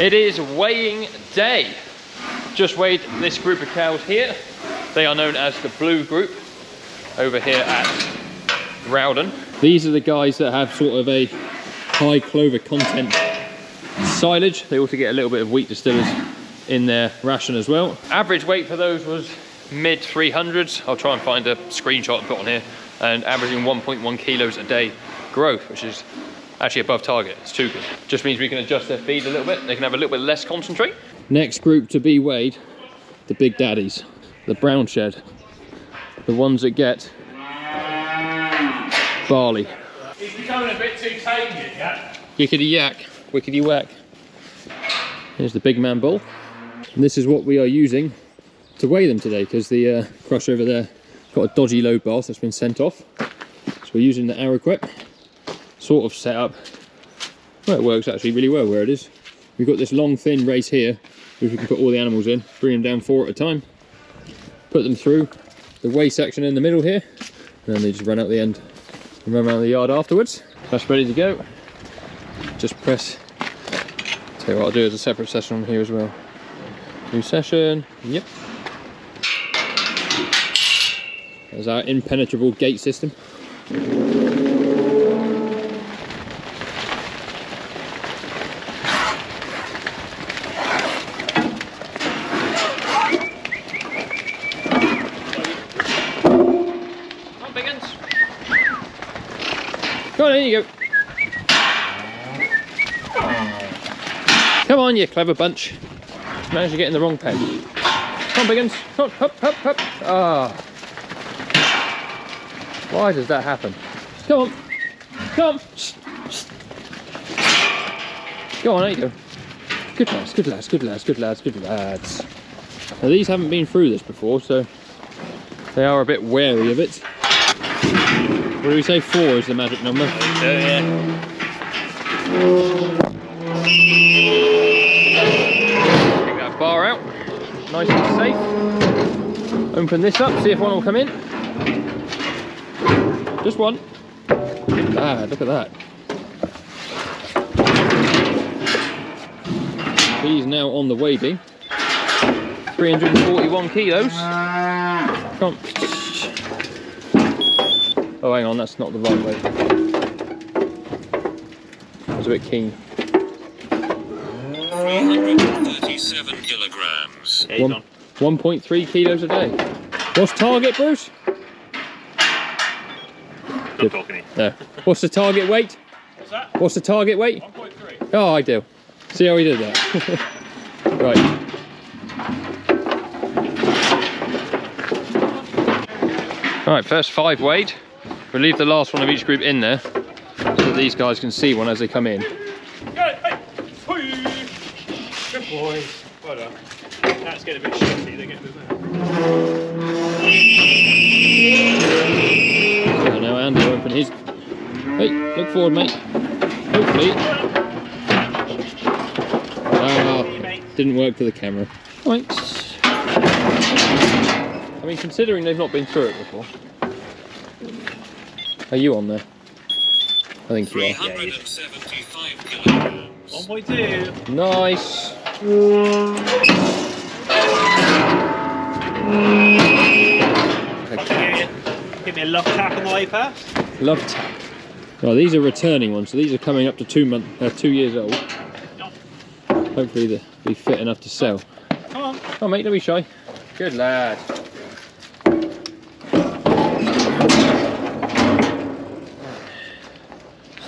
It is weighing day. Just weighed this group of cows here. They are known as the blue group over here at Rowden. These are the guys that have sort of a high clover content silage. They also get a little bit of wheat distillers in their ration as well. Average weight for those was mid 300s. I'll try and find a screenshot and put on here. And averaging 1.1 kilos a day growth, which is actually above target. It's too good. Just means we can adjust their feed a little bit. They can have a little bit less concentrate. Next group to be weighed, the big daddies, the brown shed, the ones that get barley. He's becoming a bit too tame, yeah? Yickety yak, wickety whack. Here's the big man bull. And this is what we are using to weigh them today, because the crusher over there got a dodgy load bar that's been sent off. So we're using the Arable sort of setup. Well, it works actually really well where it is. We've got this long thin race here, which we can put all the animals in, bring them down 4 at a time, put them through the weigh section in the middle here, and then they just run out the end and run around the yard afterwards. That's ready to go. Just press. Tell you what I'll do is a separate session on here as well. New session. Yep. There's our impenetrable gate system. Come on, there you go. Come on, you clever bunch. Managed to get in the wrong pen. Come on, Biggins. Come on, hop, hop, hop. Ah. Why does that happen? Come on. Come on. Go on, there you go. Good lads, good lads, good lads, good lads, good lads. Now, these haven't been through this before, so they are a bit wary of it. What do we say? 4 is the magic number. I think so, yeah. Take that bar out, nice and safe. Open this up, see if one will come in. Just one. Good lad, look at that. He's now on the weigh beam. 341 kilos. Come on. Oh, hang on, that's not the right way. I was a bit keen. 337 kilograms. 1.3 kilos a day. What's target, Bruce? Not talking. No. What's the target weight? What's that? What's the target weight? 1.3. Oh, ideal. See how he did that? Right. Alright, first 5 weighed. We'll leave the last one of each group in there so that these guys can see one as they come in. Go, hey. Good boys. Well done. That's getting a bit shitty, they get a bit better. So now Andy will open his. Hey, look forward, mate. Hopefully. Ah, didn't work for the camera. Right. I mean, considering they've not been through it before. Are you on there? I think you are. 375 kilograms. 1.2. Nice. Okay. Give me a love tap on the way past. Love tap. Well, these are returning ones, so these are coming up to 2 years old. Hopefully they'll be fit enough to sell. Come on. Come on, mate, don't be shy. Good lad.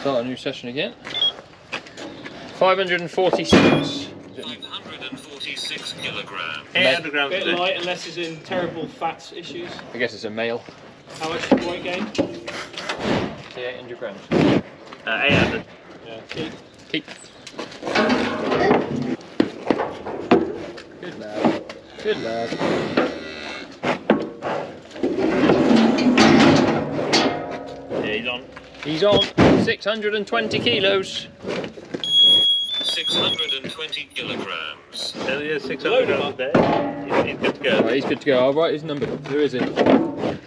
Start a new session again. 546. 546 kilograms. 800 grams. Bit light unless he's in terrible fat issues. I guess it's a male. How much did the weight gain? Say 800 grams. 800. Yeah, keep. Keep. Good lad. Good lad. Yeah, he's on. He's on. 620 kilos. 620 kilograms. There he is, 600 grams there. He's good to go. Right, he's good to go. I'll write his number. Who is he?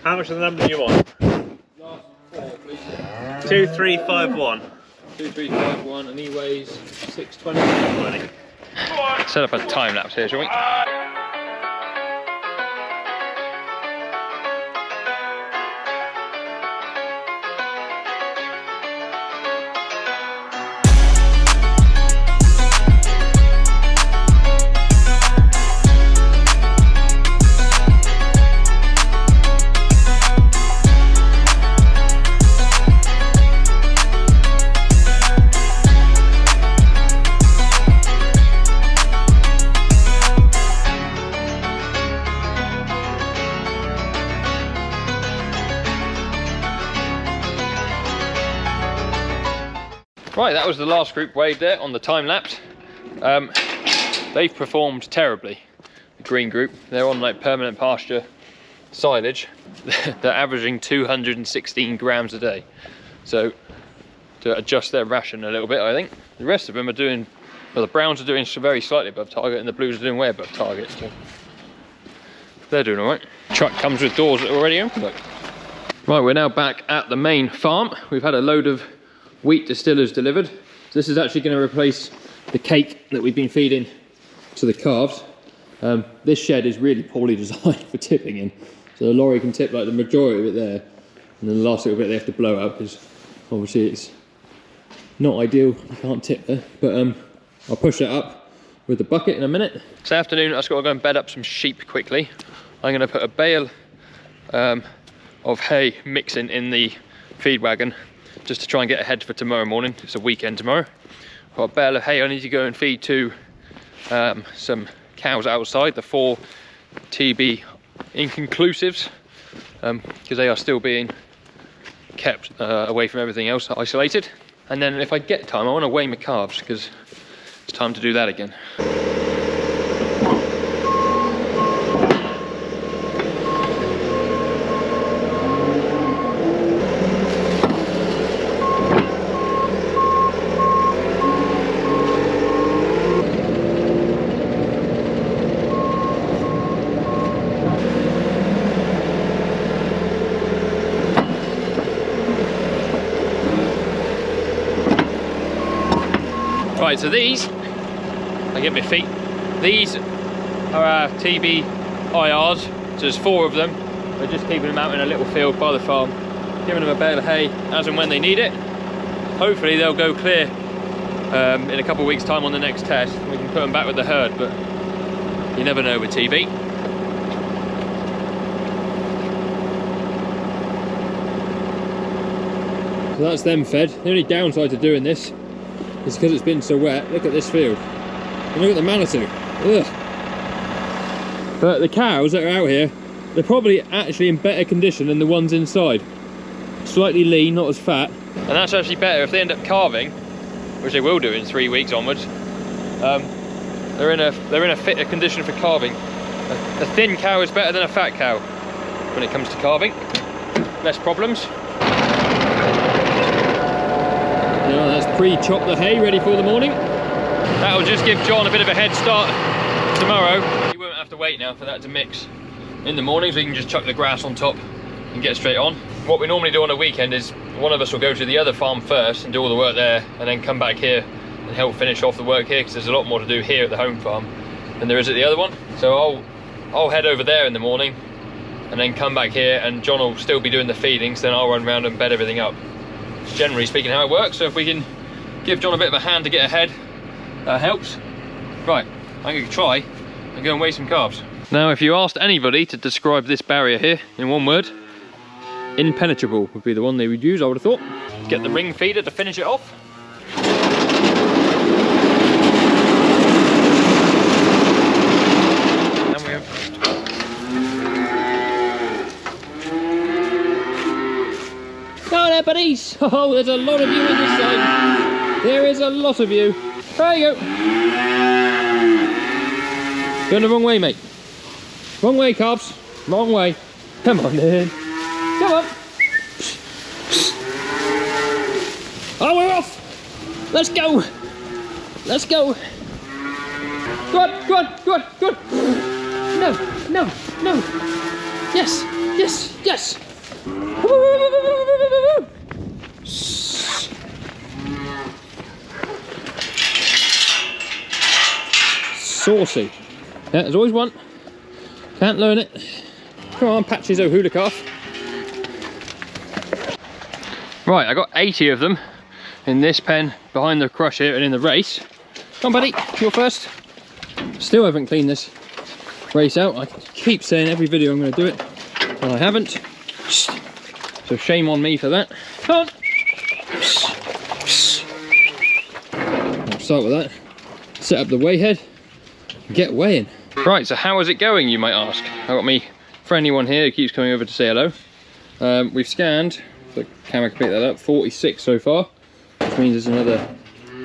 How much of the number do you want? Last 4, please. 2351. 2351, and he weighs 620. set up a time lapse here, shall we? Right, that was the last group weighed there on the time lapse. They've performed terribly, the green group. They're on like permanent pasture silage. They're averaging 216 grams a day. So to adjust their ration a little bit, I think. The rest of them are doing, well, the browns are doing very slightly above target and the blues are doing way above target. So they're doing all right. Truck comes with doors that are already open. Look. Right, we're now back at the main farm. We've had a load of wheat distillers delivered. So this is actually going to replace the cake that we've been feeding to the calves. This shed is really poorly designed for tipping in. So the lorry can tip like the majority of it there. And then the last little bit they have to blow up because obviously it's not ideal. You can't tip there. But I'll push it up with the bucket in a minute. This afternoon I've got to go and bed up some sheep quickly. I'm going to put a bale of hay mixing in the feed wagon just to try and get ahead for tomorrow morning. It's a weekend tomorrow. I've got a bale of hay I need to go and feed to some cows outside, the 4 TB inconclusives, because they are still being kept away from everything else, isolated. And then if I get time, I want to weigh my calves because it's time to do that again. Right, so these, I get my feet, these are our TB IRs, so there's 4 of them. We're just keeping them out in a little field by the farm, giving them a bale of hay as and when they need it. Hopefully they'll go clear in a couple of weeks' time on the next test. We can put them back with the herd, but you never know with TB. So that's them fed. The only downside to doing this is because it's been so wet. Look at this field. And look at the Manitou. Ugh. But the cows that are out here, they're probably actually in better condition than the ones inside. Slightly lean, not as fat. And that's actually better if they end up calving, which they will do in 3 weeks onwards. They're in a fitter condition for calving. A thin cow is better than a fat cow when it comes to calving. Less problems. Yeah, that's pre-chopped the hay, ready for the morning. That'll just give John a bit of a head start tomorrow. He won't have to wait now for that to mix in the morning, so he can just chuck the grass on top and get straight on. What we normally do on a weekend is one of us will go to the other farm first and do all the work there, and then come back here and help finish off the work here, because there's a lot more to do here at the home farm than there is at the other one. So I'll head over there in the morning and then come back here, and John will still be doing the feedings, then I'll run around and bed everything up. It's generally speaking how it works, so if we can give John a bit of a hand to get ahead, that helps. Right, I'm going to try and go and weigh some calves. Now, if you asked anybody to describe this barrier here in one word, impenetrable would be the one they would use, I would have thought. Get the ring feeder to finish it off. And we have... Oh there, buddies! Oh, there's a lot of you in this side. There is a lot of you. There you go. Going the wrong way, mate. Wrong way, calves. Wrong way. Come on then. Come on. Oh, we're off. Let's go. Let's go. Go on, go on, go on, go on. No, no, no. Yes, yes, yes. saucy. Yeah, there's always one. Can't learn it. Come on, Patches O'Hula calf. Right, I got 80 of them in this pen behind the crush here and in the race. Come on, buddy, you're first. Still haven't cleaned this race out. I keep saying every video I'm going to do it, and I haven't. So shame on me for that. Come on. I'll start with that. Set up the weigh head. Get weighing. Right, so how is it going, you might ask? I've got me friendly one here who keeps coming over to say hello. We've scanned, the camera can pick that up, 46 so far, which means there's another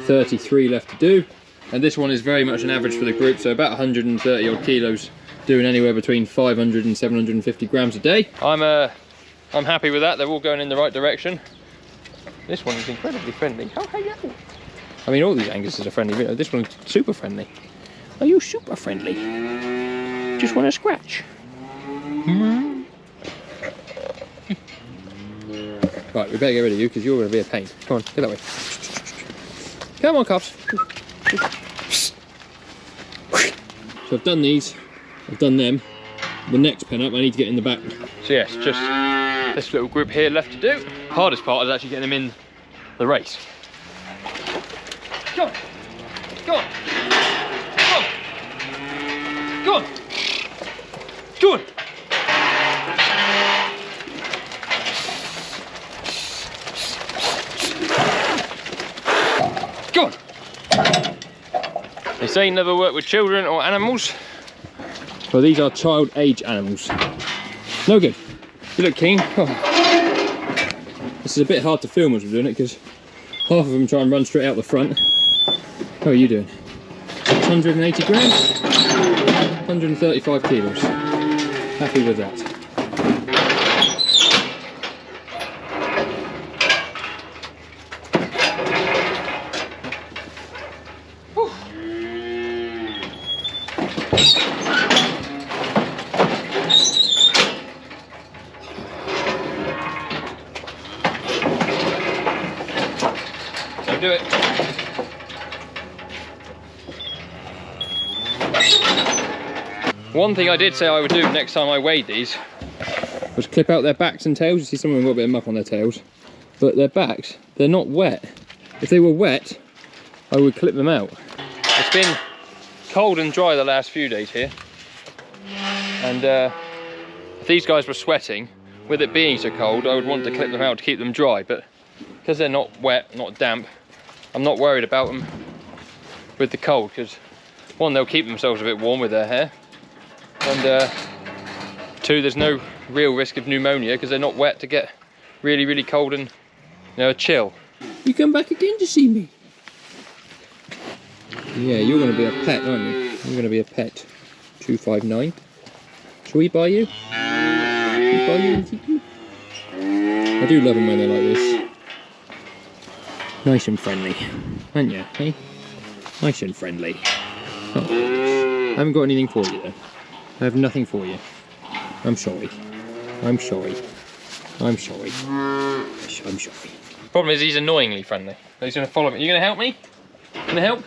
33 left to do. And this one is very much an average for the group, so about 130 odd kilos, doing anywhere between 500 and 750 grams a day. I'm happy with that. They're all going in the right direction. This one is incredibly friendly. Oh, hello. I mean, all these Anguses are friendly, but this one's super friendly. Are you super friendly? Just want to scratch? Right, we better get rid of you because you're going to be a pain. Come on, get that way. Come on, calves. So I've done these, I've done them. The next pen up, I need to get in the back. So yes, just this little group here left to do. Hardest part is actually getting them in the race. Go on, go on, go on, go on, go on. Go on. They say never work with children or animals. Well, these are child age animals. No good. You look keen. Oh. This is a bit hard to film as we're doing it because half of them try and run straight out the front. How are you doing? 680 grams, 135 kilos. Happy with that. Do it. One thing I did say I would do next time I weighed these was clip out their backs and tails. You see some of them got a bit of muck on their tails, but their backs, they're not wet. If they were wet, I would clip them out. It's been cold and dry the last few days here, and if these guys were sweating, with it being so cold, I would want to clip them out to keep them dry, but because they're not wet, not damp, I'm not worried about them with the cold, because one, they'll keep themselves a bit warm with their hair, and two, there's no real risk of pneumonia because they're not wet to get really, really cold and, you know, chill. You come back again to see me? Yeah, you're going to be a pet, aren't you? You're going to be a pet. 259. Shall we buy you? Shall we buy you and keep you? I do love them when they're like this. Nice and friendly, aren't you, hey? Nice and friendly. Oh, I haven't got anything for you though. I have nothing for you. I'm sorry. I'm sorry. I'm sorry. I'm sorry. Problem is he's annoyingly friendly. He's going to follow me. You going to help me? Going to help?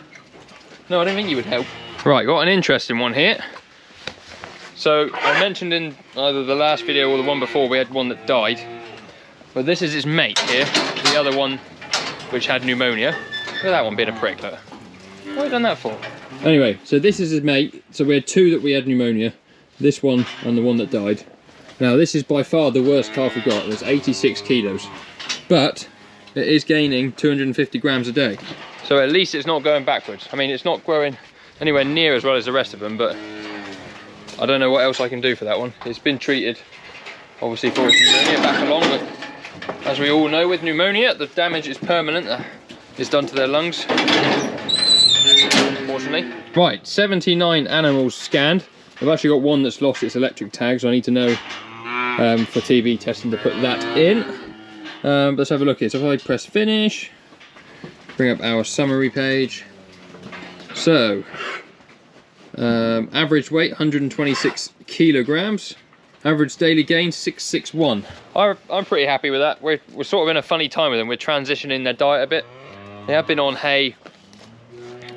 No, I don't think you would help. Right, got an interesting one here. So I mentioned in either the last video or the one before we had one that died. But this is its mate here. The other one which had pneumonia. Look at that one being a prick, look. What have I done that for? Anyway, so this is his mate. So we had two that we had pneumonia. This one and the one that died. Now this is by far the worst calf we've got. It's 86 kilos. But it is gaining 250 grams a day. So at least it's not going backwards. I mean, it's not growing anywhere near as well as the rest of them, but I don't know what else I can do for that one. It's been treated, obviously, for its pneumonia back along, but as we all know, with pneumonia, the damage is permanent. It's done to their lungs, unfortunately. Right, 79 animals scanned. I've actually got one that's lost its electric tag, so I need to know for TV testing to put that in. Let's have a look here. So if I press finish, bring up our summary page. So, average weight 126 kilograms. Average daily gain 661. I'm pretty happy with that. We're sort of in a funny time with them. We're transitioning their diet a bit. They have been on hay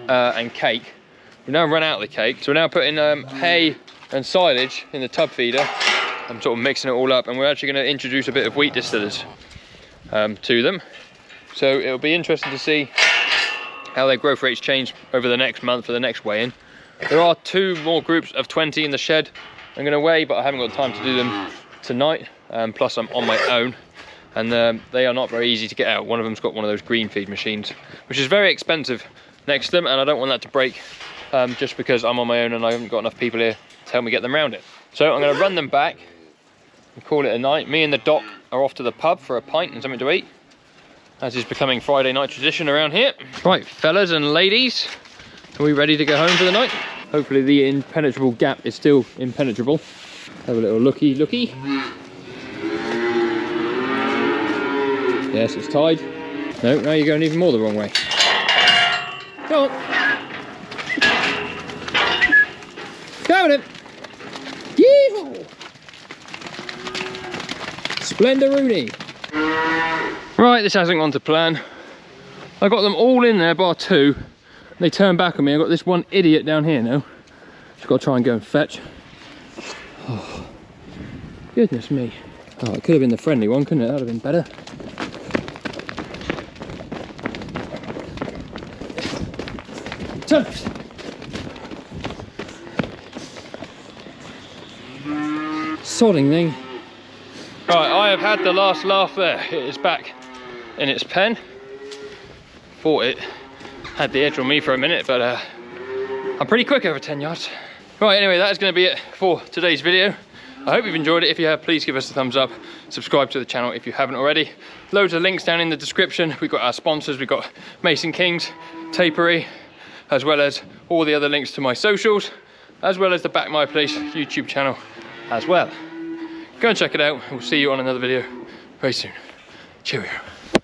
and cake We've now run out of the cake, so we're now putting hay and silage in the tub feeder. I'm sort of mixing it all up, and we're actually going to introduce a bit of wheat distillers to them. So it'll be interesting to see how their growth rates change over the next month for the next weigh-in. There are 2 more groups of 20 in the shed I'm going to weigh, but I haven't got time to do them tonight. Plus I'm on my own, and they are not very easy to get out. One of them's got one of those green feed machines, which is very expensive next to them, and I don't want that to break just because I'm on my own and I haven't got enough people here to help me get them around it. So I'm going to run them back and call it a night. Me and the doc are off to the pub for a pint and something to eat, as is becoming Friday night tradition around here. Right, fellas and ladies, are we ready to go home for the night? Hopefully the impenetrable gap is still impenetrable. Have a little looky. Yes, it's tied. No, now you're going even more the wrong way. Go on. Go with it. Yeehaw! Splenderoony. Right, this hasn't gone to plan. I got them all in there bar 2. They turned back on me. I got this one idiot down here now. Just got to try and go and fetch. Oh, goodness me. Oh, it could have been the friendly one, couldn't it? That would have been better. Turnips. Sodding thing. Right, I have had the last laugh there. It is back in its pen. Thought it had the edge on me for a minute, but I'm pretty quick over 10 yards. Right, anyway, that is going to be it for today's video. I hope you've enjoyed it. If you have, please give us a thumbs up. Subscribe to the channel if you haven't already. Loads of links down in the description. We've got our sponsors. We've got Mason Kings, Tapery, as well as all the other links to my socials, as well as the Back My Place YouTube channel as well. Go and check it out. We'll see you on another video very soon. Cheerio.